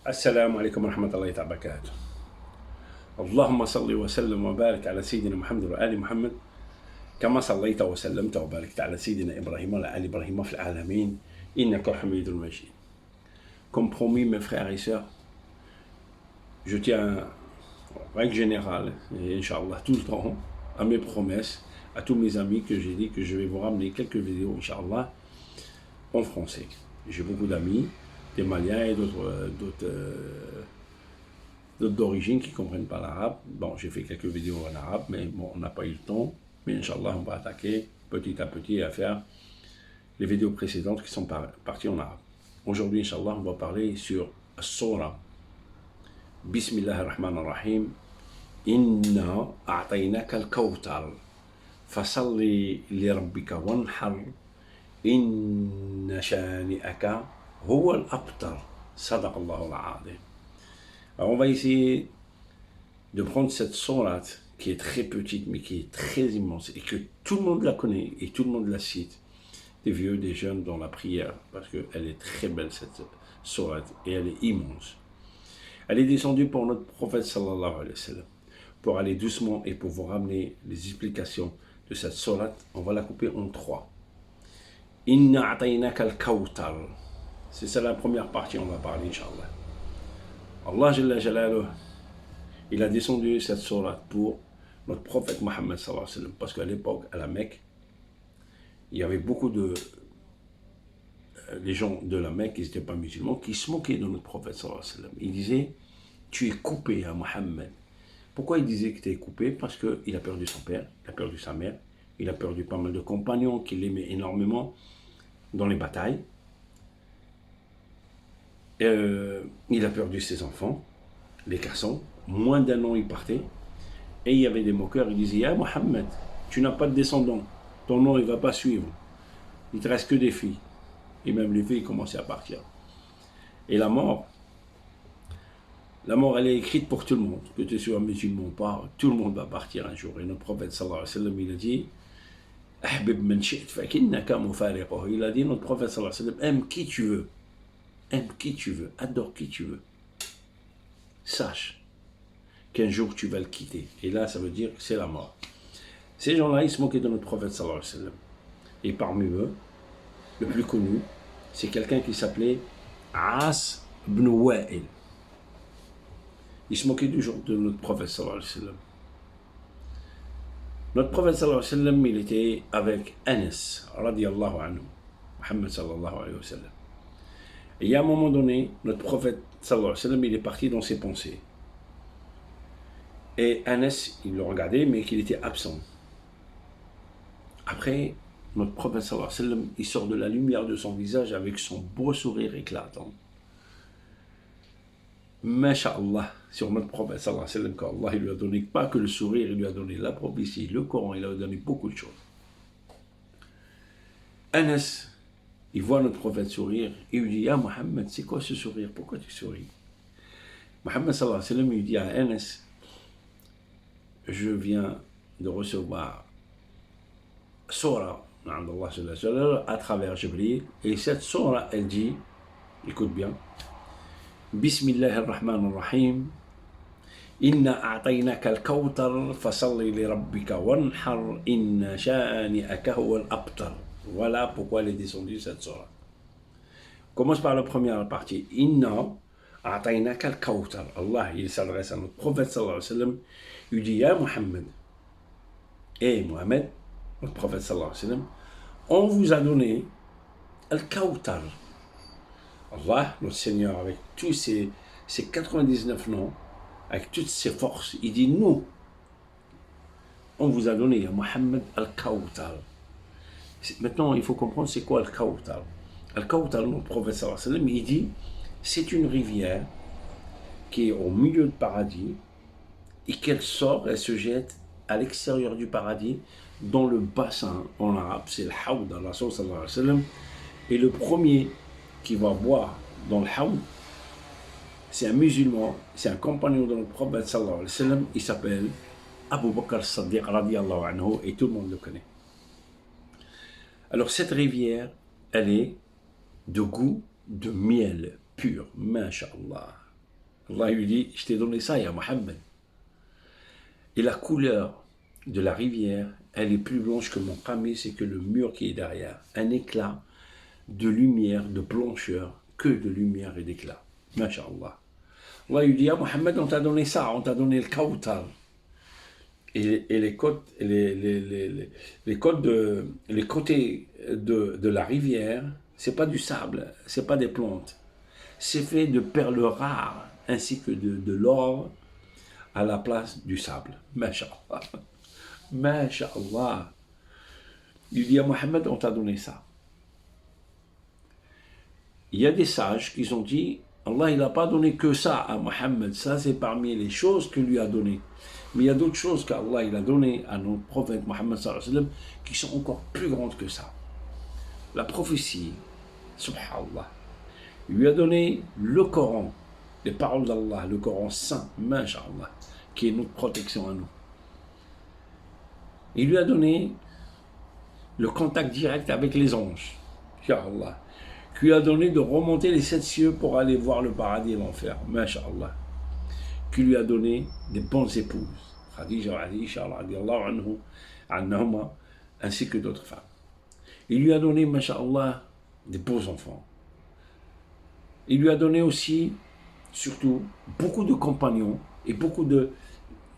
السلام عليكم ورحمة الله تعالى وبركاته. اللهم صل وسلم وبارك على سيدنا محمد وآل محمد كما صليت وسلمت وباركت على سيدنا إبراهيم وعلى آل إبراهيم في العالمين إنك حميد مجيد. Comme promis, mes frères et sœurs, je tiens, en règle générale, et Inch'Allah, tout le temps, à mes promesses, à tous mes amis que j'ai dit que je vais vous ramener quelques vidéos, Inch'Allah, en français. J'ai beaucoup d'amis, des Maliens et d'autres d'origine qui ne comprennent pas l'arabe. Bon, j'ai fait quelques vidéos en arabe, mais bon, on n'a pas eu le temps. Mais Inch'Allah, on va attaquer petit à petit à faire les vidéos précédentes qui sont parties en arabe. Aujourd'hui, Inch'Allah, on va parler sur As-Sura. Bismillah ar-Rahman ar-Rahim. Inna a'taynaka al-kawtar. Fasalli li rabbika wanhar. Inna shani'aka huwa al-abtar. Sadaqallahu al-azim. Alors on va essayer de prendre cette sourate qui est très petite mais qui est très immense et que tout le monde la connaît et tout le monde la cite, des vieux, des jeunes dans la prière, parce qu'elle est très belle cette sourate et elle est immense. Elle est descendue pour notre prophète sallallahu alayhi wa sallam. Pour aller doucement et pour vous ramener les explications de cette sourate, on va la couper en trois. Inna a'taynaka al-kawtar. C'est ça la première partie, on va parler, Inch'Allah. Allah Jalla Jalaluh, il a descendu cette sourate pour notre prophète Mohammed sallallahu alayhi wa sallam, parce qu'à l'époque, à la Mecque, il y avait beaucoup de les gens de la Mecque qui n'étaient pas musulmans, qui se moquaient de notre prophète sallallahu alayhi wa sallam. Ils disaient, tu es coupé à Mohammed. Pourquoi il disait que tu es coupé? Parce qu'il a perdu son père, il a perdu sa mère, il a perdu pas mal de compagnons qu'il aimait énormément dans les batailles. Il a perdu ses enfants, les garçons, moins d'un an il partait, et il y avait des moqueurs, ils disaient, ah Mohammed, tu n'as pas de descendants, ton nom il ne va pas suivre, il ne te reste que des filles, et même les filles commençaient à partir. Et la mort elle est écrite pour tout le monde, que tu sois musulman ou pas, tout le monde va partir un jour, et notre prophète sallallahu alayhi wa sallam il a dit, ahbib man shi'ta fa innaka mufariquhu. Il a dit, notre prophète sallallahu alayhi wa sallam, aime qui tu veux. Aime qui tu veux, adore qui tu veux. Sache qu'un jour tu vas le quitter. Et là, ça veut dire que c'est la mort. Ces gens-là, ils se moquaient de notre prophète sallallahu alayhi wa sallam. Et parmi eux, le plus connu, c'est quelqu'un qui s'appelait As ibn Wa'il. Il se moquait toujours de notre prophète sallallahu alayhi wa sallam. Notre prophète sallallahu alayhi wa sallam, il était avec Anas, radiyallahu anhu, Muhammad sallallahu alayhi wa sallam. Et à un moment donné, notre prophète sallallahu alayhi wa sallam, il est parti dans ses pensées. Et Anas, il le regardait, mais qu'il était absent. Après, notre prophète sallallahu alayhi wa sallam, il sort de la lumière de son visage avec son beau sourire éclatant. Masha'Allah, sur notre prophète sallallahu alayhi wa sallam, qu'Allah il lui a donné pas que le sourire, il lui a donné la prophétie, le Coran, il lui a donné beaucoup de choses. Anas, il voit notre prophète sourire, et il lui dit, ah Mohammed, c'est quoi ce sourire? Pourquoi tu souris? Mohammed sallallahu alayhi wa sallam, il dit à Anas, je viens de recevoir Surah d'Allah à travers Jibril, et cette Surah, elle dit, écoute bien, Bismillah ar-Rahman ar-Rahim, Inna a'taynaka al-kawtar, fasalli li rabbika wanhar, inna shani'aka huwa al-abtar. Voilà pourquoi elle est descendue cette surah. On commence par la première partie. Inna a'taynaka al-kawtar. Allah, il s'adresse à notre prophète sallallahu alayhi wa sallam. Il dit, ya Muhammad, et Mohamed, notre prophète sallallahu alayhi wa sallam, on vous a donné al-kawtar. Allah, notre Seigneur, avec tous ses 99 noms, avec toutes ses forces, il dit, nous, on vous a donné, ya Muhammad, al-kawtar. Maintenant, il faut comprendre c'est quoi Al-Kawtar. Al-Kawtar, notre prophète sallallahu alayhi wa sallam, il dit, c'est une rivière qui est au milieu du paradis et qu'elle sort, elle se jette à l'extérieur du paradis dans le bassin en arabe, c'est le Hawd, Allah sallallahu alayhi wa sallam. Et le premier qui va boire dans le Hawd, c'est un musulman, c'est un compagnon de notre prophète sallallahu alayhi wa sallam, il s'appelle Abu Bakr as-Siddiq radiyallahu anhu, et tout le monde le connaît. Alors cette rivière, elle est de goût de miel pur, masha'Allah. Allah lui dit, je t'ai donné ça, ya Mohammed. Et la couleur de la rivière, elle est plus blanche que mon qamis, c'est que le mur qui est derrière. Un éclat de lumière, de blancheur, que de lumière et d'éclat. Masha'Allah. Allah lui dit, ya Mohammed, on t'a donné ça, on t'a donné le Kawthar. Et les côtés de la rivière, c'est pas du sable, c'est pas des plantes. C'est fait de perles rares, ainsi que de l'or à la place du sable. Masha'Allah. Masha'Allah. Il dit à Mohammed, on t'a donné ça. Il y a des sages qui ont dit, Allah il n'a pas donné que ça à Mohammed, ça c'est parmi les choses qu'il lui a données. Mais il y a d'autres choses qu'Allah il a données à notre prophète Mohammed sallallahu alayhi wa sallam qui sont encore plus grandes que ça. La prophétie, subhanallah, il lui a donné le Coran, les paroles d'Allah, le Coran saint, masha'Allah, qui est notre protection à nous. Il lui a donné le contact direct avec les anges, masha'Allah, qui lui a donné de remonter les 7 cieux pour aller voir le paradis et l'enfer, masha'Allah, qui lui a donné des bonnes épouses, Khadija, Aisha, ainsi que d'autres femmes. Il lui a donné, masha'Allah, des beaux enfants. Il lui a donné aussi, surtout, beaucoup de compagnons et beaucoup de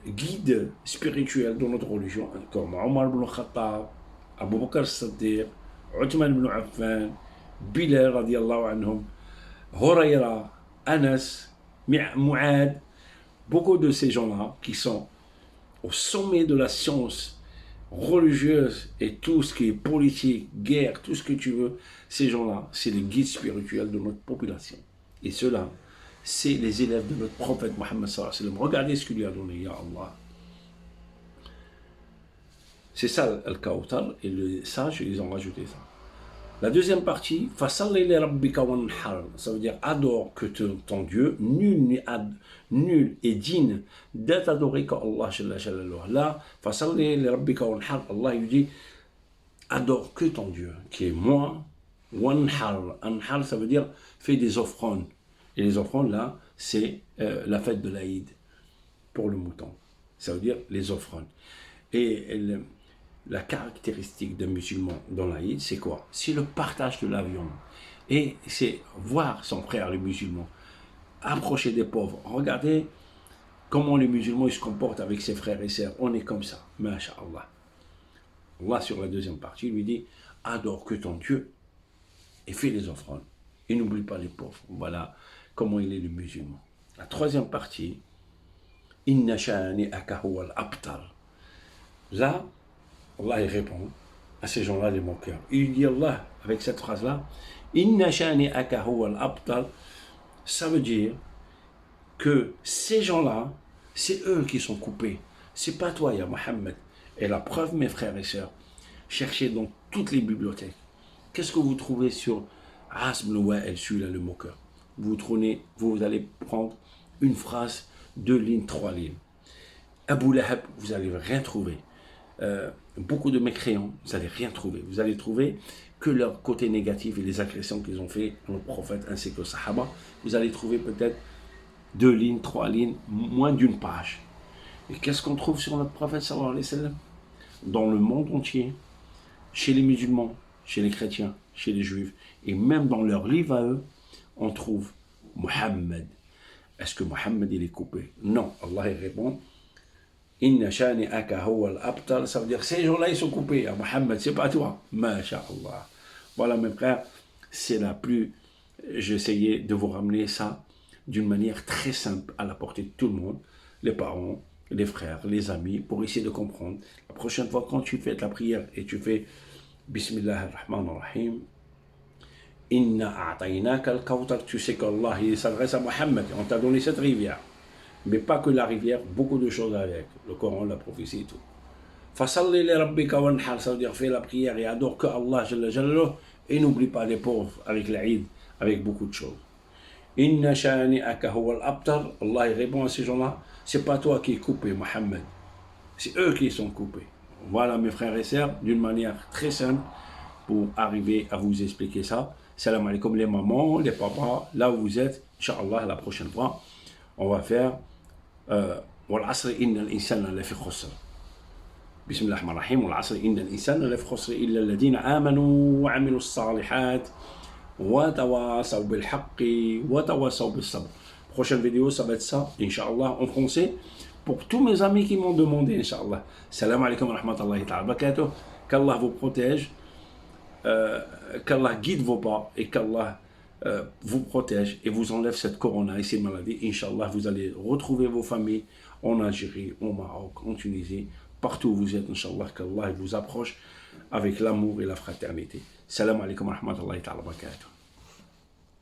guides spirituels dans notre religion, comme Omar ibn Khattab, Abu Bakr as-Siddiq, Uthman ibn Affan, Bilal radiallahu anhum, Hurayra, Anas, Mu'ad, beaucoup de ces gens-là qui sont au sommet de la science religieuse et tout ce qui est politique, guerre, tout ce que tu veux, ces gens-là, c'est les guides spirituels de notre population. Et ceux-là, c'est les élèves de notre prophète Mohammed sallallahu alayhi wa sallam. Regardez ce qu'il lui a donné, ya Allah. C'est ça le Kawthar, et les sages, ils ont rajouté ça. La deuxième partie, Fasalli li rabbika wanhar, ça veut dire adore que ton Dieu, nul est digne d'être adoré qu'Allah jalla jalaluhu. Là, Fasalli li rabbika wanhar, Allah lui dit adore que ton Dieu, qui est moi, wanhar. Anhar, ça veut dire fais des offrandes. Et les offrandes là, c'est la fête de l'Aïd pour le mouton. Ça veut dire les offrandes. Et la caractéristique d'un musulman dans l'Aïd, c'est quoi? C'est le partage de la viande. Et c'est voir son frère, les musulmans, approcher des pauvres. Regardez comment les musulmans ils se comportent avec ses frères et sœurs. On est comme ça, masha'Allah. Allah, sur la deuxième partie, lui dit adore que ton Dieu et fais les offrandes. Et n'oublie pas les pauvres. Voilà comment il est le musulman. La troisième partie, Inna shani'aka huwa al-abtar. Là, Allah il répond à ces gens-là les moqueurs. Il dit Allah, avec cette phrase-là, Inna shani'aka huwa al-abtar, ça veut dire que ces gens-là, c'est eux qui sont coupés. C'est pas toi, ya Mohammed. Et la preuve, mes frères et sœurs, cherchez dans toutes les bibliothèques. Qu'est-ce que vous trouvez sur Asm al-Wa'il, celui-là, le moqueur? Vous allez prendre une phrase, 2 lignes, 3 lignes. Abu Lahab, vous n'allez rien trouver. Beaucoup de mécréants, vous n'allez rien trouver. Vous allez trouver que leur côté négatif et les agressions qu'ils ont fait à nos prophètes ainsi qu'aux Sahaba. Vous allez trouver peut-être 2 lignes, 3 lignes, moins d'une page. Et qu'est-ce qu'on trouve sur notre prophète sallallahu alayhi wa sallam? Dans le monde entier, chez les musulmans, chez les chrétiens, chez les juifs, et même dans leurs livres à eux, on trouve Muhammad. Est-ce que Muhammad il est coupé? Non. Allah il répond Inna shani'aka huwa al-abtar, ça veut dire ces gens-là ils sont coupés. À Muhammad, c'est pas toi. Masha'Allah. Voilà mes frères, c'est la plus. J'essayais de vous ramener ça d'une manière très simple à la portée de tout le monde, les parents, les frères, les amis, pour essayer de comprendre. La prochaine fois, quand tu fais la prière et tu fais Bismillah ar-Rahman ar-Rahim, Inna a'tainaka al-Kawthar, tu sais qu'Allah il s'adresse à Muhammad, on t'a donné cette rivière. Mais pas que la rivière, beaucoup de choses avec, le Coran, la prophétie et tout. Fasalli li rabbika wanhar, ça veut dire fais la prière et adore que Allah jalla jalaluhu, et n'oublie pas les pauvres avec l'Aïd, avec beaucoup de choses. Inna shani'aka huwa al-abtar, Allah il répond à ces gens-là, c'est pas toi qui es coupé, Muhammad, c'est eux qui sont coupés. Voilà mes frères et sœurs, d'une manière très simple, pour arriver à vous expliquer ça. Salam alaikum les mamans, les papas, là où vous êtes, Inch'Allah la prochaine fois. On va faire والعصر إن الإنسان لفي خسر. بسم الله الرحمن الرحيم. والعصر إن الإنسان لفي خسر إلا الذين آمنوا وعملوا الصالحات وتواصوا بالحق وتواصوا بالصبر. Prochaine vidéo, ça va être ça, Inch'Allah, en français, pour tous mes amis qui m'ont demandé, Inch'Allah. Salam alaikum wa rahmatullahi wa barakatuh. Qu'Allah vous protège, qu'Allah guide vos pas et qu'Allah vous protège et vous enlève cette corona et ces maladies. Inch'Allah, vous allez retrouver vos familles en Algérie, au Maroc, en Tunisie, partout où vous êtes, Inch'Allah, qu'Allah vous approche avec l'amour et la fraternité. Salam alaikum wa rahmatullahi wa barakatuh.